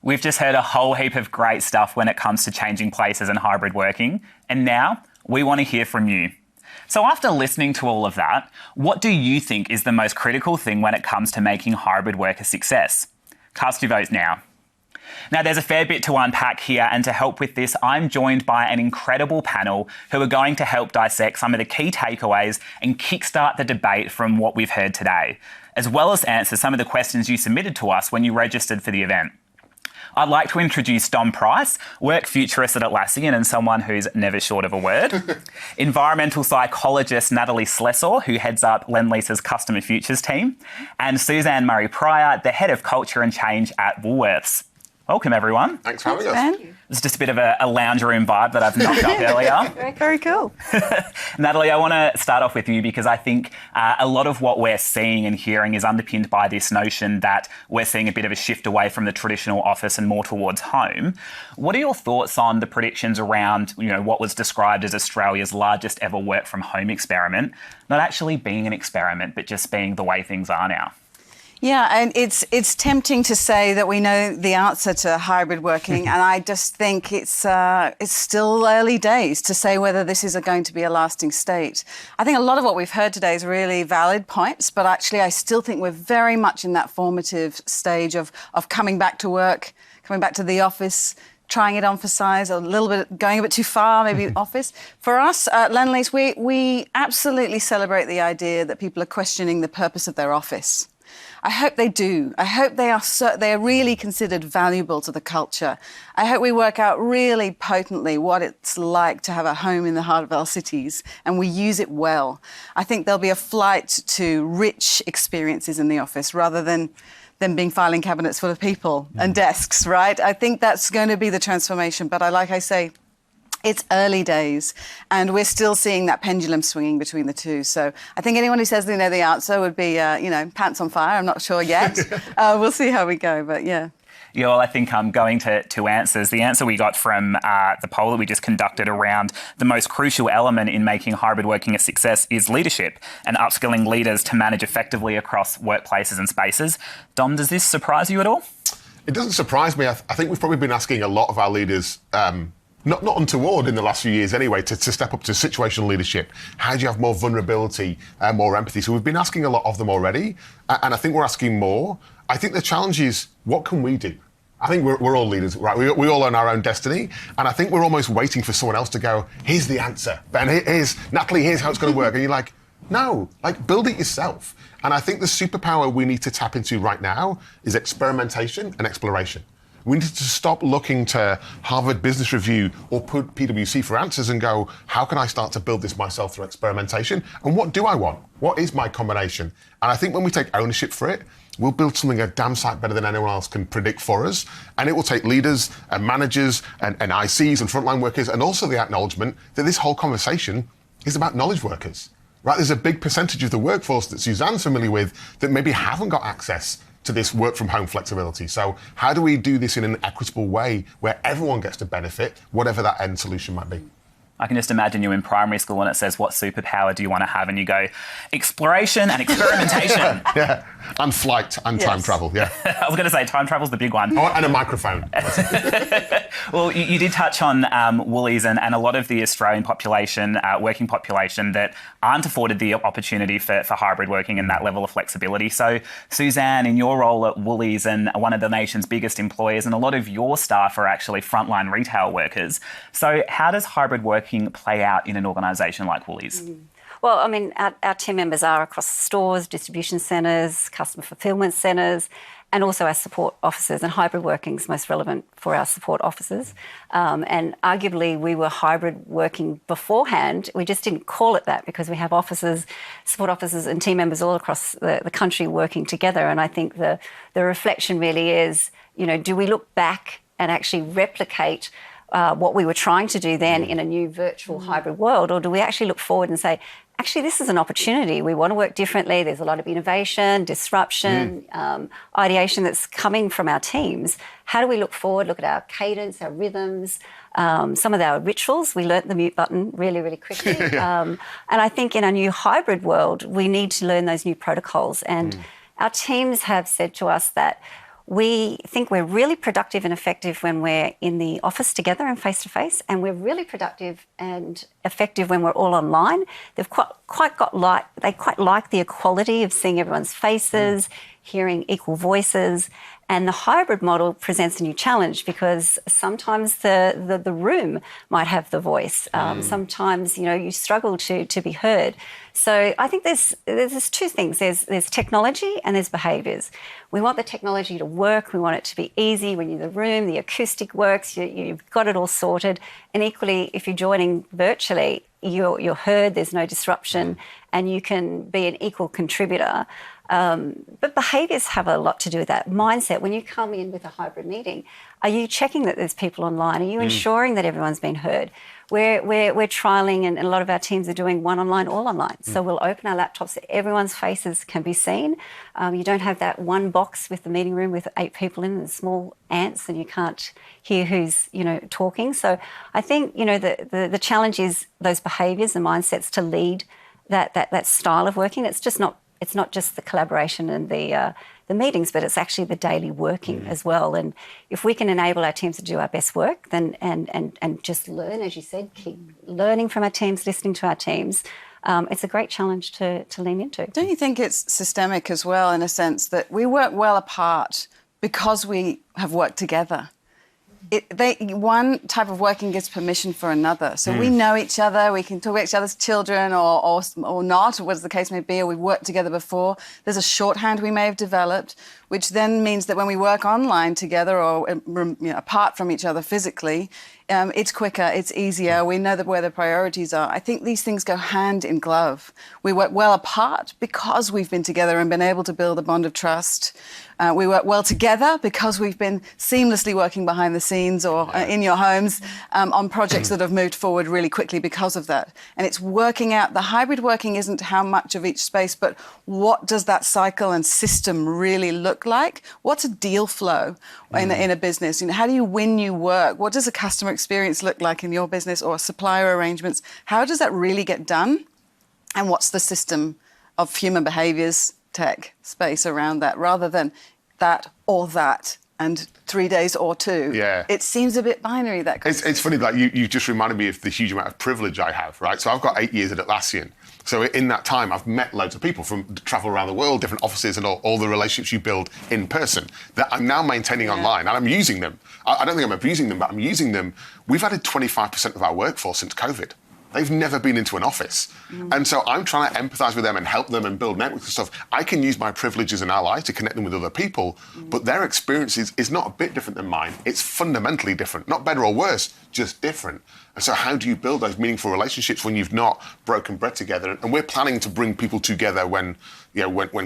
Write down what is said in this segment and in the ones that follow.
We've just heard a whole heap of great stuff when it comes to changing places and hybrid working, and now we want to hear from you. So after listening to all of that, what do you think is the most critical thing when it comes to making hybrid work a success? Cast your votes now. Now, there's a fair bit to unpack here, and to help with this, I'm joined by an incredible panel who are going to help dissect some of the key takeaways and kickstart the debate from what we've heard today, as well as answer some of the questions you submitted to us when you registered for the event. I'd like to introduce Dom Price, work futurist at Atlassian and someone who's never short of a word. Environmental psychologist Natalie Slessor, who heads up Lendlease's Customer Futures team. And Suzanne Murray-Pryor, the head of culture and change at Woolworths. Welcome, everyone. Thanks for having us. It's just a bit of a lounge room vibe that I've knocked up earlier. Very cool. Natalie, I want to start off with you because I think a lot of what we're seeing and hearing is underpinned by this notion that we're seeing a bit of a shift away from the traditional office and more towards home. What are your thoughts on the predictions around, what was described as Australia's largest ever work from home experiment, not actually being an experiment, but just being the way things are now? Yeah, and it's tempting to say that we know the answer to hybrid working, and I just think it's still early days to say whether this is going to be a lasting state. I think a lot of what we've heard today is really valid points, but actually I still think we're very much in that formative stage of coming back to work, coming back to the office, trying it on for size, a little bit, going a bit too far, maybe office. For us at Lendlease, we absolutely celebrate the idea that people are questioning the purpose of their office. I hope they do. I hope they are really considered valuable to the culture. I hope we work out really potently what it's like to have a home in the heart of our cities, and we use it well. I think there'll be a flight to rich experiences in the office rather than them being filing cabinets full of people and desks, right? I think that's going to be the transformation. But like I say, it's early days, and we're still seeing that pendulum swinging between the two. So I think anyone who says they know the answer would be, pants on fire. I'm not sure yet. We'll see how we go, but yeah. Yeah, well, I think I'm going to answers. The answer we got from the poll that we just conducted around the most crucial element in making hybrid working a success is leadership and upskilling leaders to manage effectively across workplaces and spaces. Dom, does this surprise you at all? It doesn't surprise me. I think we've probably been asking a lot of our leaders, not untoward in the last few years anyway, to step up to situational leadership. How do you have more vulnerability, more empathy? So we've been asking a lot of them already, and I think we're asking more. I think the challenge is, what can we do? I think we're all leaders, right? We all own our own destiny, and I think we're almost waiting for someone else to go, here's the answer. Ben, here's Natalie, here's how it's going to work. And you're like, no, build it yourself. And I think the superpower we need to tap into right now is experimentation and exploration. We need to stop looking to Harvard Business Review or PwC for answers and go, how can I start to build this myself through experimentation? And what do I want? What is my combination? And I think when we take ownership for it, we'll build something a damn sight better than anyone else can predict for us. And it will take leaders and managers and ICs and frontline workers, and also the acknowledgement that this whole conversation is about knowledge workers. Right? There's a big percentage of the workforce that Suzanne's familiar with that maybe haven't got access to this work from home flexibility. So how do we do this in an equitable way where everyone gets to benefit, whatever that end solution might be? I can just imagine you in primary school and it says, what superpower do you want to have? And you go, exploration and experimentation. Yeah, and flight and time travel, yeah. I was going to say, time travel's the big one. Oh, and a microphone. Well, you did touch on Woolies and a lot of the Australian population, working population, that aren't afforded the opportunity for hybrid working and that level of flexibility. So, Suzanne, in your role at Woolies and one of the nation's biggest employers, and a lot of your staff are actually frontline retail workers. So how does hybrid working play out in an organisation like Woolies? Well, I mean, our team members are across stores, distribution centres, customer fulfilment centres, and also our support offices. And hybrid working is most relevant for our support offices. And arguably, we were hybrid working beforehand. We just didn't call it that because we have offices, support offices and team members all across the country working together. And I think the reflection really is, do we look back and actually replicate what we were trying to do then in a new virtual hybrid world, or do we actually look forward and say, actually, this is an opportunity. We want to work differently. There's a lot of innovation, disruption, ideation that's coming from our teams. How do we look forward, look at our cadence, our rhythms, some of our rituals? We learnt the mute button really, really quickly. And I think in a new hybrid world, we need to learn those new protocols. And our teams have said to us that We think we're really productive and effective when we're in the office together and face-to-face, and we're really productive and effective when we're all online. They quite like the equality of seeing everyone's faces, hearing equal voices. And the hybrid model presents a new challenge because sometimes the room might have the voice. Sometimes, you struggle to be heard. So I think there's two things. There's technology and there's behaviours. We want the technology to work. We want it to be easy when you're in the room. The acoustic works. You've got it all sorted. And equally, if you're joining virtually, you're heard. There's no disruption, and you can be an equal contributor. But behaviours have a lot to do with that. Mindset, when you come in with a hybrid meeting, are you checking that there's people online? Are you ensuring that everyone's been heard? We're trialling, and a lot of our teams are doing one online, all online. So we'll open our laptops so everyone's faces can be seen. You don't have that one box with the meeting room with 8 people in and small ants, and you can't hear who's, talking. So I think, the challenge is those behaviours and mindsets to lead that style of working. It's not just the collaboration and the meetings, but it's actually the daily working as well. And if we can enable our teams to do our best work, then and just learn, as you said, keep learning from our teams, listening to our teams, it's a great challenge to lean into. Don't you think it's systemic as well, in a sense that we work well apart because we have worked together? One type of working gives permission for another. So we know each other, we can talk about each other's children or not, or whatever the case may be, or we've worked together before. There's a shorthand we may have developed, which then means that when we work online together or apart from each other physically, it's quicker, it's easier, we know where the priorities are. I think these things go hand in glove. We work well apart because we've been together and been able to build a bond of trust. We work well together because we've been seamlessly working behind the scenes or in your homes on projects that have moved forward really quickly because of that. And it's working out. The hybrid working isn't how much of each space, but what does that cycle and system really look like? What's a deal flow in a business? How do you win new work? What does a customer experience look like in your business, or supplier arrangements? How does that really get done? And what's the system of human behaviours, tech, space around that, rather than that or that and 3 days or 2? Yeah. It seems a bit binary, that kind of It's funny, like you just reminded me of the huge amount of privilege I have, right? So I've got 8 years at Atlassian. So in that time, I've met loads of people from travel around the world, different offices, and all the relationships you build in person that I'm now maintaining online, and I'm using them. I don't think I'm abusing them, but I'm using them. We've added 25% of our workforce since COVID. They've never been into an office. And so I'm trying to empathise with them and help them and build networks and stuff. I can use my privilege as an ally to connect them with other people, but their experience is not a bit different than mine. It's fundamentally different. Not better or worse, just different. And so how do you build those meaningful relationships when you've not broken bread together? And we're planning to bring people together when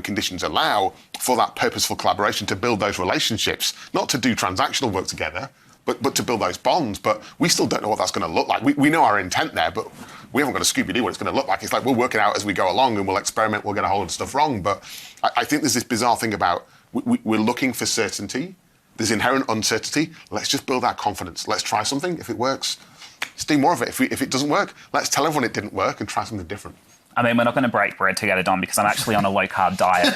conditions allow, for that purposeful collaboration, to build those relationships, not to do transactional work together, but to build those bonds. But we still don't know what that's going to look like. We know our intent there, but we haven't got a Scooby-Doo what it's going to look like. It's like we'll work it out as we go along, and we'll experiment, we'll get a whole lot of stuff wrong. But I think there's this bizarre thing about we're looking for certainty. There's inherent uncertainty. Let's just build our confidence. Let's try something. If it works, let's do more of it. If it doesn't work, let's tell everyone it didn't work and try something different. I mean, we're not going to break bread together, Don, because I'm actually on a low-carb diet.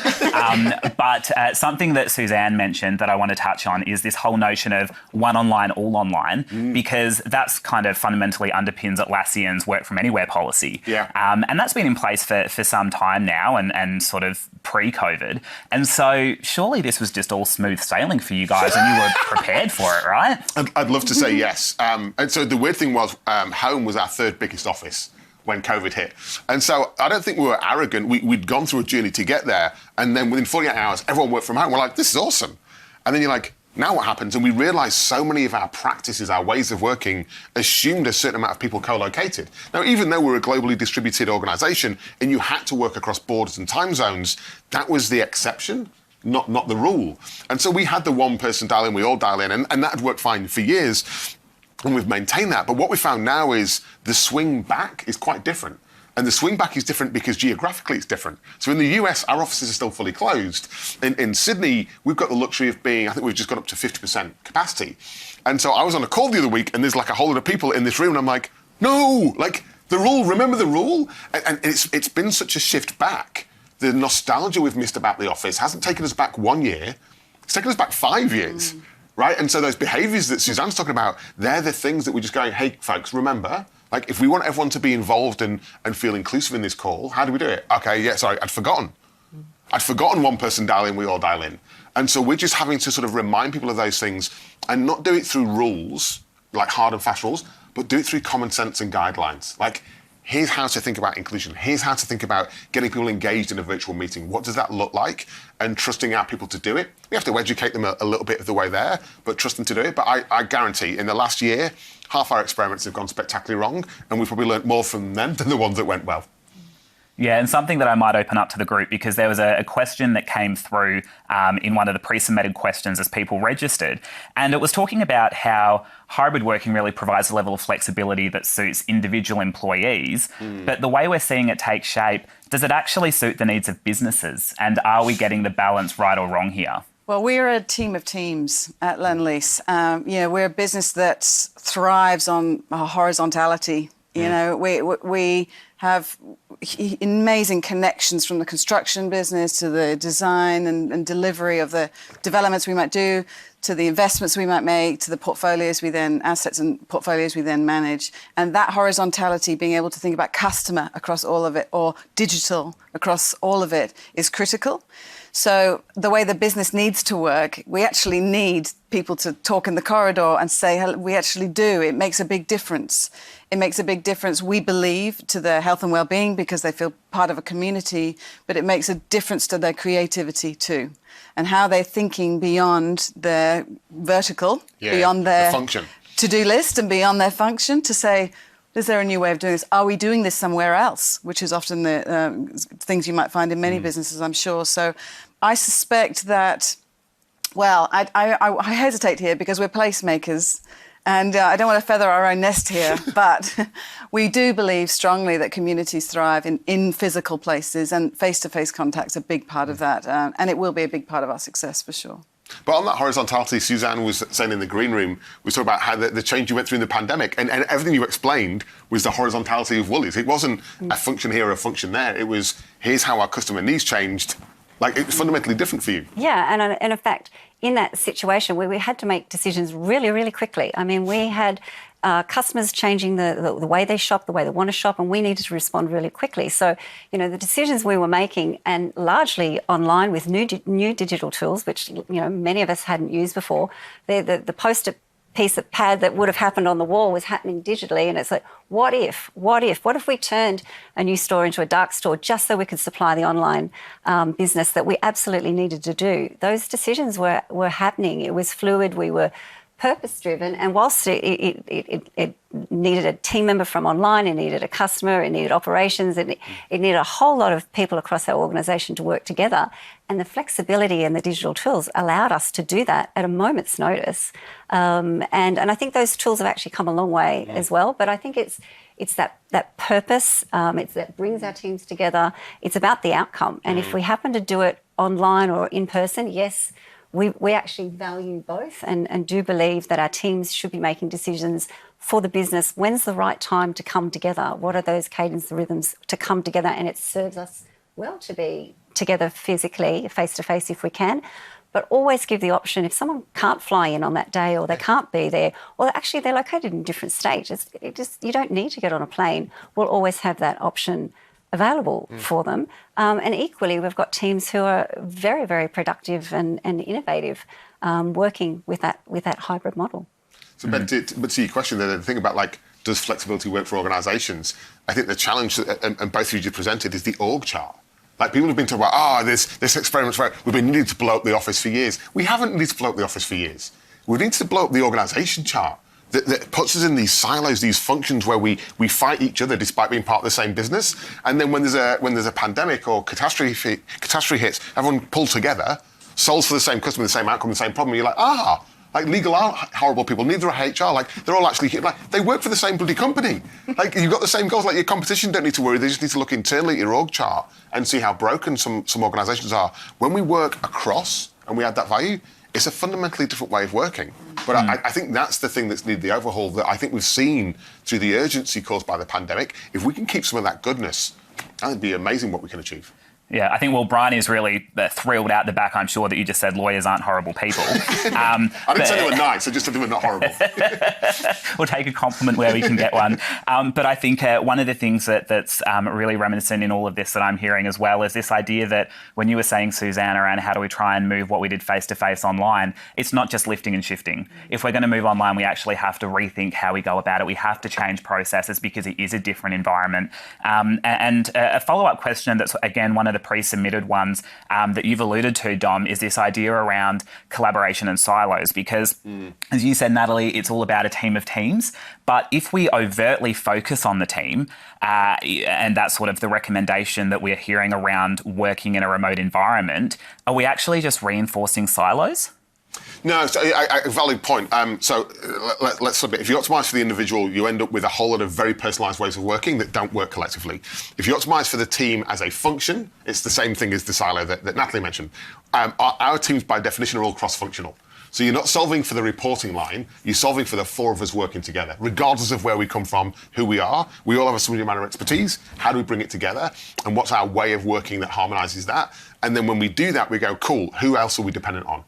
But something that Suzanne mentioned that I want to touch on is this whole notion of one online, all online, because that's kind of fundamentally underpins Atlassian's work from anywhere policy. Yeah. And that's been in place for some time now and sort of pre-COVID. And so surely this was just all smooth sailing for you guys and you were prepared for it, right? I'd love to say yes. And so the weird thing was home was our third biggest office when COVID hit. And so I don't think we were arrogant. We'd gone through a journey to get there. And then within 48 hours, everyone worked from home. We're like, this is awesome. And then you're like, now what happens? And we realised so many of our practices, our ways of working, assumed a certain amount of people co-located. Now, even though we're a globally distributed organisation and you had to work across borders and time zones, that was the exception, not the rule. And so we had the one person dial in, we all dial in, and that had worked fine for years. And we've maintained that. But what we found now is the swing back is quite different. And the swing back is different because geographically it's different. So in the US, our offices are still fully closed. In Sydney, we've got the luxury of being, I think we've just gone up to 50% capacity. And so I was on a call the other week and there's like a whole lot of people in this room and I'm like, no, like the rule, remember the rule? And it's been such a shift back. The nostalgia we've missed about the office hasn't taken us back 1 year. It's taken us back 5 years, right? And so those behaviours that Suzanne's talking about, they're the things that we're just going, hey, folks, remember, like, if we want everyone to be involved and feel inclusive in this call, how do we do it? Okay, yeah, sorry, I'd forgotten. I'd forgotten one person dial in, we all dial in. And so we're just having to sort of remind people of those things and not do it through rules, like hard and fast rules, but do it through common sense and guidelines. Like, here's how to think about inclusion. Here's how to think about getting people engaged in a virtual meeting. What does that look like? And trusting our people to do it. We have to educate them a little bit of the way there, but trust them to do it. But I guarantee in the last year, half our experiments have gone spectacularly wrong, and we've probably learned more from them than the ones that went well. Yeah, and something that I might open up to the group, because there was a question that came through in one of the pre-submitted questions as people registered, and it was talking about how hybrid working really provides a level of flexibility that suits individual employees, but the way we're seeing it take shape, does it actually suit the needs of businesses? And are we getting the balance right or wrong here? Well, we're a team of teams at Lendlease. We're a business that thrives on horizontality. We have amazing connections from the construction business to the design and delivery of the developments we might do, to the investments we might make, to the portfolios assets and portfolios we then manage. And that horizontality, being able to think about customer across all of it or digital across all of it, is critical. So the way the business needs to work, we actually need people to talk in the corridor and say, we actually do. It makes a big difference. It makes a big difference, we believe, to their health and well-being because they feel part of a community, but it makes a difference to their creativity too, and how they're thinking beyond their vertical, beyond their function, to-do list and beyond their function to say, is there a new way of doing this? Are we doing this somewhere else? Which is often the things you might find in many businesses, I'm sure. So I suspect that, well, I hesitate here because we're placemakers. And I don't want to feather our own nest here, but we do believe strongly that communities thrive in physical places, and face-to-face contact's a big part of that. And it will be a big part of our success for sure. But on that horizontality, Suzanne was saying in the green room, we talked about how the change you went through in the pandemic, and everything you explained was the horizontality of Woolies. It wasn't a function here or a function there. It was, here's how our customer needs changed. Like, it was fundamentally different for you. Yeah, and in fact, in that situation where we had to make decisions really, really quickly. I mean, we had customers changing the way they shop, the way they want to shop, and we needed to respond really quickly. So, the decisions we were making, and largely online with new digital tools, which, many of us hadn't used before, the post-it piece of pad that would have happened on the wall was happening digitally, and it's like, what if we turned a new store into a dark store just so we could supply the online business that we absolutely needed to do? Those decisions were happening. It was fluid. We were purpose-driven, and whilst it needed a team member from online, it needed a customer, it needed operations, it needed a whole lot of people across our organisation to work together, and the flexibility and the digital tools allowed us to do that at a moment's notice. And I think those tools have actually come a long way as well, but I think it's that purpose, it's that brings our teams together, it's about the outcome, and if we happen to do it online or in person, yes, we actually value both and do believe that our teams should be making decisions for the business. When's the right time to come together? What are those cadence, the rhythms to come together? And it serves us well to be together physically, face-to-face if we can, but always give the option if someone can't fly in on that day or they can't be there, or actually they're located in different states. You don't need to get on a plane. We'll always have that option available for them. And equally, we've got teams who are very, very productive and innovative working with that hybrid model. So, Ben, to your question, the thing about, like, does flexibility work for organisations? I think the challenge, and both of you just presented, is the org chart. Like, people have been talking about, this experiment's right. We've been needing to blow up the office for years. We haven't needed to blow up the office for years. We need to blow up the organisation chart. That puts us in these silos, these functions where we fight each other despite being part of the ssame business. And then when there's a pandemic or catastrophe hits, everyone pulls together, solves for the same customer, the same outcome, the same problem. You're like, like, legal aren't horrible people, neither are HR. Like, they're all actually, like, they work for the same bloody company. Like, you've got the same goals. Like, your competition don't need to worry. They just need to look internally at your org chart and see how broken some organisations are. When we work across and we add that value, it's a fundamentally different way of working. But I think that's the thing that's needed the overhaul that I think we've seen through the urgency caused by the pandemic. If we can keep some of that goodness, that would be amazing what we can achieve. Yeah, I think, well, Brian is really thrilled out the back, I'm sure, that you just said lawyers aren't horrible people. I didn't say they were nice, I just said they were not horrible. We'll take a compliment where we can get one. But I think one of the things that's really reminiscent in all of this that I'm hearing as well is this idea that when you were saying, Suzanne, around how do we try and move what we did face-to-face online, it's not just lifting and shifting. If we're going to move online, we actually have to rethink how we go about it. We have to change processes because it is a different environment. And a follow-up question that's, again, one of the pre-submitted ones that you've alluded to, Dom, is this idea around collaboration and silos. Because, as you said, Natalie, it's all about a team of teams. But if we overtly focus on the team, and that's sort of the recommendation that we're hearing around working in a remote environment, are we actually just reinforcing silos? No, so a valid point. Let's submit. If you optimise for the individual, you end up with a whole lot of very personalised ways of working that don't work collectively. If you optimise for the team as a function, it's the same thing as the silo that Natalie mentioned. Our teams, by definition, are all cross-functional. So you're not solving for the reporting line, you're solving for the four of us working together. Regardless of where we come from, who we are, we all have a subject matter expertise. How do we bring it together? And what's our way of working that harmonises that? And then when we do that, we go, cool, who else are we dependent on?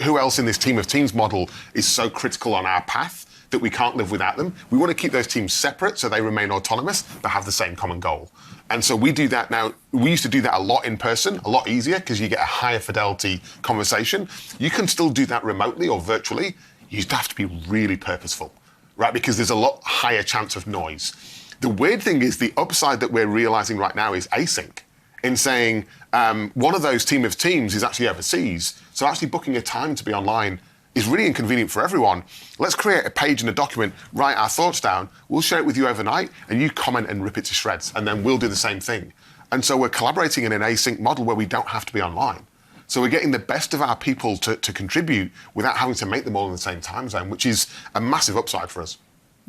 Who else in this team of teams model is so critical on our path that we can't live without them? We want to keep those teams separate so they remain autonomous but have the same common goal. And so we do that now. We used to do that a lot in person, a lot easier because you get a higher fidelity conversation. You can still do that remotely or virtually. You just have to be really purposeful, right? Because there's a lot higher chance of noise. The weird thing is the upside that we're realizing right now is async. In saying one of those team of teams is actually overseas, so actually booking a time to be online is really inconvenient for everyone. Let's create a page in a document, write our thoughts down, we'll share it with you overnight, and you comment and rip it to shreds, and then we'll do the same thing. And so we're collaborating in an async model where we don't have to be online. So we're getting the best of our people to contribute without having to make them all in the same time zone, which is a massive upside for us.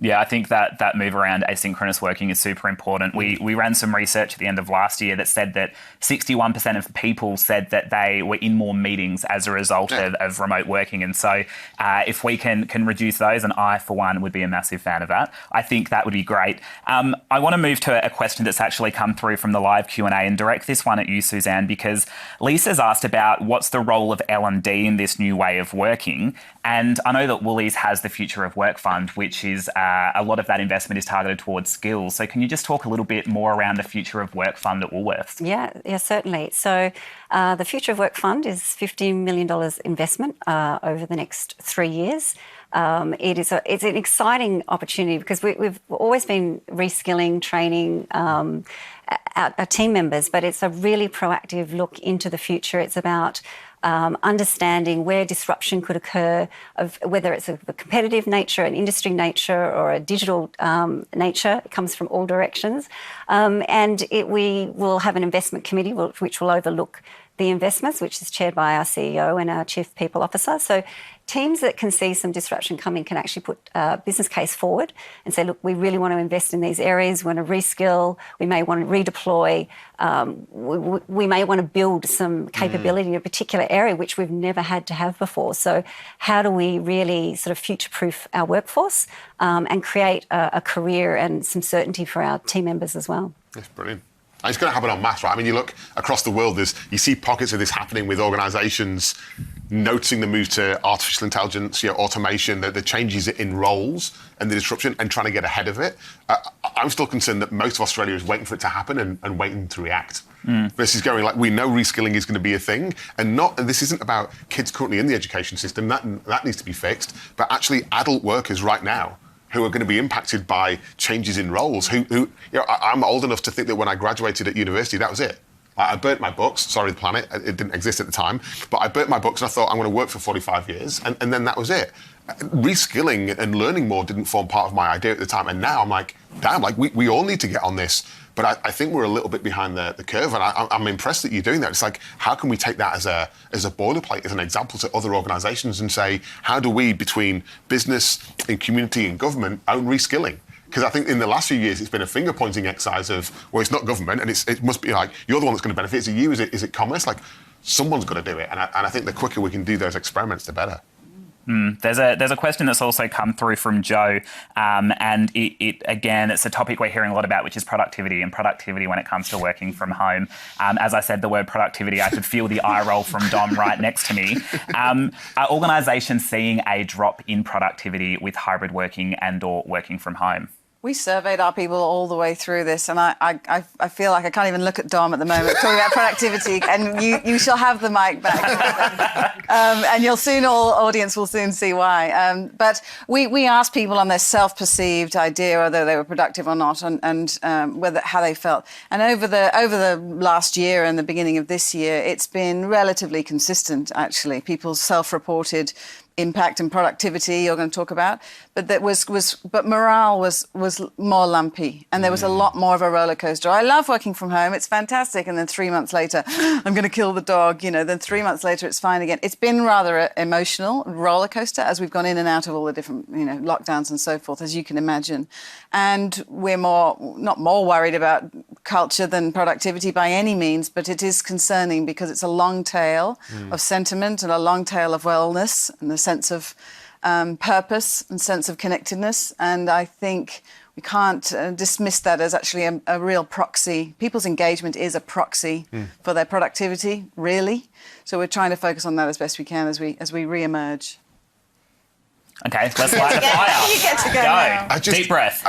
Yeah, I think that move around asynchronous working is super important. We ran some research at the end of last year that said that 61% of people said that they were in more meetings as a result of remote working. And so if we can reduce those, and I, for one, would be a massive fan of that, I think that would be great. I want to move to a question that's actually come through from the live Q&A and direct this one at you, Suzanne, because Lisa's asked about what's the role of L&D in this new way of working. And I know that Woolies has the Future of Work Fund, which is a lot of that investment is targeted towards skills. So can you just talk a little bit more around the Future of Work Fund at Woolworths? Yeah, certainly. So the Future of Work Fund is $15 million investment over the next 3 years. It's an exciting opportunity because we've always been reskilling, training our team members, but it's a really proactive look into the future. It's about understanding where disruption could occur, of whether it's a competitive nature, an industry nature, or a digital nature. It comes from all directions. We will have an investment committee which will overlook the investments, which is chaired by our CEO and our Chief People Officer. So teams that can see some disruption coming can actually put a business case forward and say, look, we really want to invest in these areas, we want to reskill, we may want to redeploy, we may want to build some capability in a particular area which we've never had to have before. So how do we really sort of future-proof our workforce and create a career and some certainty for our team members as well? That's brilliant. And it's going to happen en masse, right? I mean, you look across the world, you see pockets of this happening with organisations noticing the move to artificial intelligence, automation, the changes in roles and the disruption and trying to get ahead of it. I'm still concerned that most of Australia is waiting for it to happen and waiting to react. Versus going like, we know reskilling is going to be a thing, and this isn't about kids currently in the education system, that needs to be fixed, but actually adult workers right now who are going to be impacted by changes in roles. I'm old enough to think that when I graduated at university, that was it. I burnt my books. Sorry, the planet. It didn't exist at the time. But I burnt my books and I thought, I'm going to work for 45 years. And then that was it. Reskilling and learning more didn't form part of my idea at the time. And now I'm like, damn, we all need to get on this. But I think we're a little bit behind the curve, and I'm impressed that you're doing that. It's like, how can we take that as a boilerplate, as an example to other organisations and say, how do we, between business and community and government, own reskilling? Because I think in the last few years, it's been a finger-pointing exercise of, well, it's not government, and it must be like, you're the one that's going to benefit. Is it you? Is it commerce? Like, someone's got to do it. And I think the quicker we can do those experiments, the better. There's a question that's also come through from Joe, and it again, it's a topic we're hearing a lot about, which is productivity when it comes to working from home. As I said, the word productivity, I could feel the eye roll from Dom right next to me. Are organisations seeing a drop in productivity with hybrid working and/or working from home? We surveyed our people all the way through this, and I feel like I can't even look at Dom at the moment talking about productivity. And you shall have the mic back, and audience will soon see why. But we asked people on their self-perceived idea whether they were productive or not, and how they felt. And over the last year and the beginning of this year, it's been relatively consistent. Actually, people's self-reported impact and productivity you're going to talk about, but but morale was more lumpy, and there was a lot more of a roller coaster. I love working from home, it's fantastic, and then 3 months later I'm going to kill the dog, then 3 months later it's fine again. It's been rather emotional roller coaster as we've gone in and out of all the different lockdowns and so forth, as you can imagine. And we're not more worried about culture than productivity by any means, but it is concerning because it's a long tail of sentiment and a long tail of wellness and the sense of purpose and sense of connectedness. And I think we can't dismiss that as actually a real proxy. People's engagement is a proxy for their productivity, really. So we're trying to focus on that as best we can as we re-emerge. Okay, let's light the fire. You get to go now. Deep breath.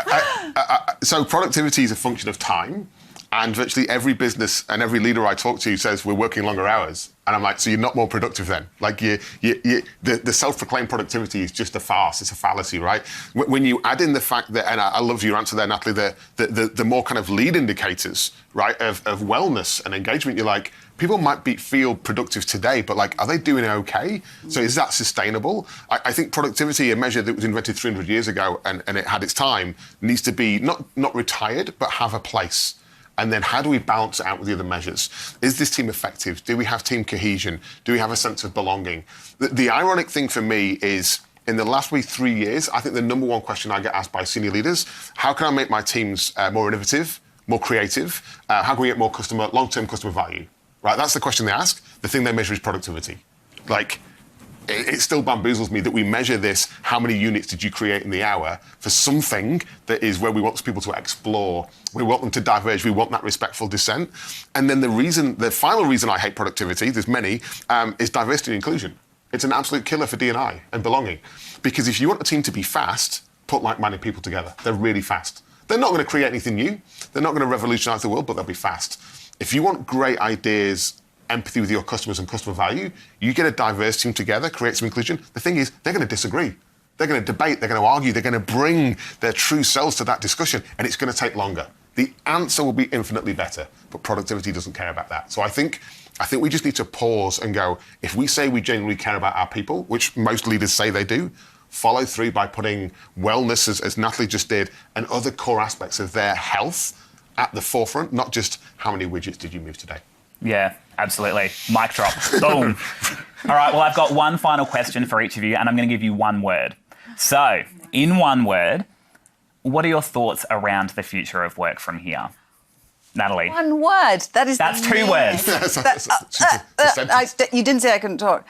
So productivity is a function of time. And virtually every business and every leader I talk to says we're working longer hours. And I'm like, so you're not more productive then? Like the self-proclaimed productivity is just a farce. It's a fallacy, right? When you add in the fact that, and I love your answer there, Natalie, the more kind of lead indicators, right, of wellness and engagement, you're like, people might feel productive today, but like, are they doing okay? So is that sustainable? I think productivity, a measure that was invented 300 years ago and it had its time, needs to be not retired, but have a place. And then how do we balance it out with the other measures? Is this team effective? Do we have team cohesion? Do we have a sense of belonging? The ironic thing for me is, in the last 3 years, I think the number one question I get asked by senior leaders, how can I make my teams more innovative, more creative? How can we get more long-term customer value? Right, that's the question they ask. The thing they measure is productivity. Like, it still bamboozles me that we measure this, how many units did you create in the hour, for something that is where we want people to explore, we want them to diverge, we want that respectful dissent. And then the final reason I hate productivity, there's many, is diversity and inclusion. It's an absolute killer for D&I and belonging. Because if you want a team to be fast, put like-minded people together. They're really fast. They're not going to create anything new. They're not going to revolutionise the world, but they'll be fast. If you want great ideas, empathy with your customers and customer value, you get a diverse team together, create some inclusion. The thing is, they're going to disagree. They're going to debate, they're going to argue, they're going to bring their true selves to that discussion, and it's going to take longer. The answer will be infinitely better, but productivity doesn't care about that. So I think we just need to pause and go, if we say we genuinely care about our people, which most leaders say they do, follow through by putting wellness, as Natalie just did, and other core aspects of their health at the forefront, not just how many widgets did you move today. Yeah, absolutely. Mic drop. Boom. All right, well, I've got one final question for each of you, and I'm going to give you one word. So, in one word, what are your thoughts around the future of work from here? Natalie? One word. That's 2 words. You didn't say I couldn't talk.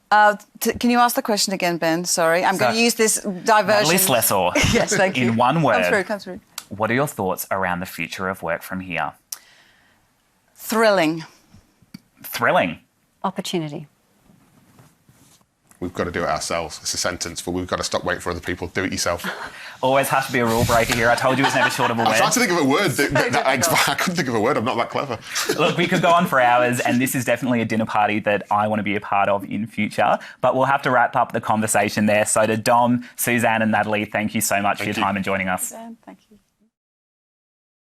Can you ask the question again, Ben? Sorry. I'm going to use this diversion. Natalie Slessor. Yes, thank you. In one word. Come through. What are your thoughts around the future of work from here? Thrilling. Thrilling. Opportunity. We've got to do it ourselves. It's a sentence, but we've got to stop waiting for other people. Do it yourself. Always has to be a rule breaker here. I told you it's never short of a word. I'm trying to think of a word. I couldn't think of a word. I'm not that clever. Look, we could go on for hours, and this is definitely a dinner party that I want to be a part of in future. But we'll have to wrap up the conversation there. So to Dom, Suzanne and Natalie, thank you so much for your time and joining us. Suzanne, thank you.